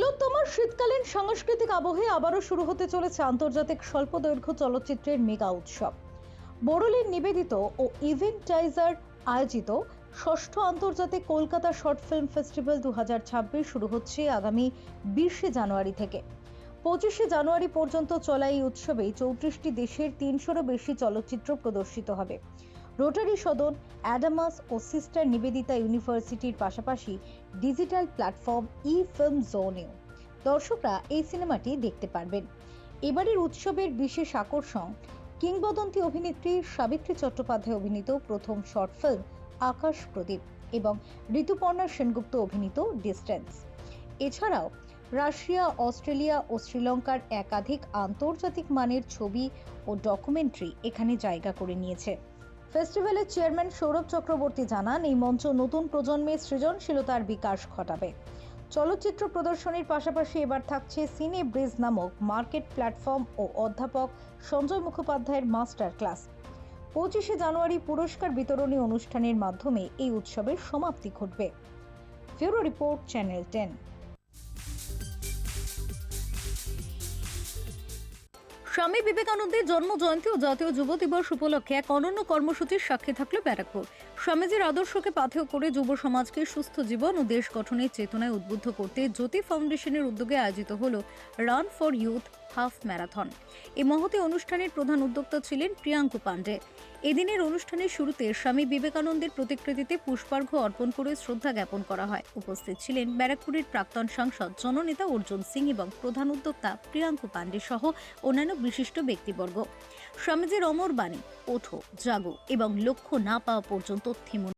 তিলোত্তমার শীতকালীন সাংস্কৃতিক আবহে আবারও শুরু হতে চলেছে আন্তর্জাতিক স্বল্প দৈর্ঘ্য চলচ্চিত্রের মেগা উৎসব। বড়লিন নিবেদিত ও ইভেন্টাইজার আয়োজিত ষষ্ঠ আন্তর্জাতিক কলকাতা শর্ট ফিল্ম ফেস্টিভ্যাল 2026 শুরু হচ্ছে আগামী 20 জানুয়ারি থেকে 25 জানুয়ারি পর্যন্ত চলা এই উৎসবে 34টি দেশের 300-রও বেশি চলচ্চিত্র প্রদর্শিত হবে। রোটারি সদন, অ্যাডামাস ও সিস্টার নিবেদিতা ইউনিভার্সিটির পাশাপাশি ডিজিটাল প্ল্যাটফর্ম ই-ফিল্ম জোনেও দর্শকরা এই সিনেমাটি দেখতে পারবেন। এবারের উৎসবের বিশেষ আকর্ষণ কিংবদন্তি অভিনেত্রী সাবিত্রী চট্টোপাধ্যায় অভিনীত প্রথম শর্ট ফিল্ম আকাশ প্রদীপ এবং ঋতুপর্ণা সেনগুপ্ত অভিনীত ডিস্টেন্স। এছাড়াও রাশিয়া, অস্ট্রেলিয়া ও শ্রীলঙ্কার একাধিক আন্তর্জাতিক মানের ছবি ও ডকুমেন্টারি এখানে জায়গা করে নিয়েছে। ফেস্টিভ্যালের চেয়ারম্যান সৌরভ চক্রবর্তী জানান, এই মঞ্চ নতুন প্রজন্মের সৃজনশীলতার বিকাশ ঘটাবে। চলচ্চিত্র প্রদর্শনীর পাশাপাশি এবার থাকছে সিনে ব্রিজ নামক মার্কেট প্ল্যাটফর্ম ও অধ্যাপক সঞ্জয় মুখোপাধ্যায়ের মাস্টার ক্লাস। 25 জানুয়ারি পুরস্কার বিতরণী অনুষ্ঠানের মাধ্যমে এই উৎসবের সমাপ্তি ঘটবে। Bureau report, channel 10। স্বামী বিবেকানন্দের জন্ম জয়ন্তী ও জাতীয় যুব দিবস উপলক্ষে এক অনন্য কর্মসূচির সাক্ষী থাকল ব্যারাকপুর। স্বামীজির আদর্শকে পাথেয় করে যুব সমাজকে সুস্থ জীবন ও দেশ গঠনের চেতনায় উদ্বুদ্ধ করতে জ্যোতি ফাউন্ডেশনের উদ্যোগে আয়োজিত হল run for youth half marathon. এই মহতী অনুষ্ঠানের প্রধান উদ্যোক্তা ছিলেন প্রিয়াঙ্কু পাণ্ডে। এদিনের অনুষ্ঠানের শুরুতে স্বামী বিবেকানন্দের প্রতিকৃতিতে পুষ্পার্ঘ্য অর্পণ করে শ্রদ্ধা জ্ঞাপন করা হয়। উপস্থিত ছিলেন ব্যারাকপুরের প্রাক্তন সাংসদ জননেতা অর্জুন সিং এবং প্রধান উদ্যোক্তা প্রিয়াঙ্কু পাণ্ডে সহ অন্যান্য বিশিষ্ট ব্যক্তিবর্গ। স্বামীজির অমর বাণী, ওঠো, জাগো এবং লক্ষ্য না পাওয়া পর্যন্ত থেমো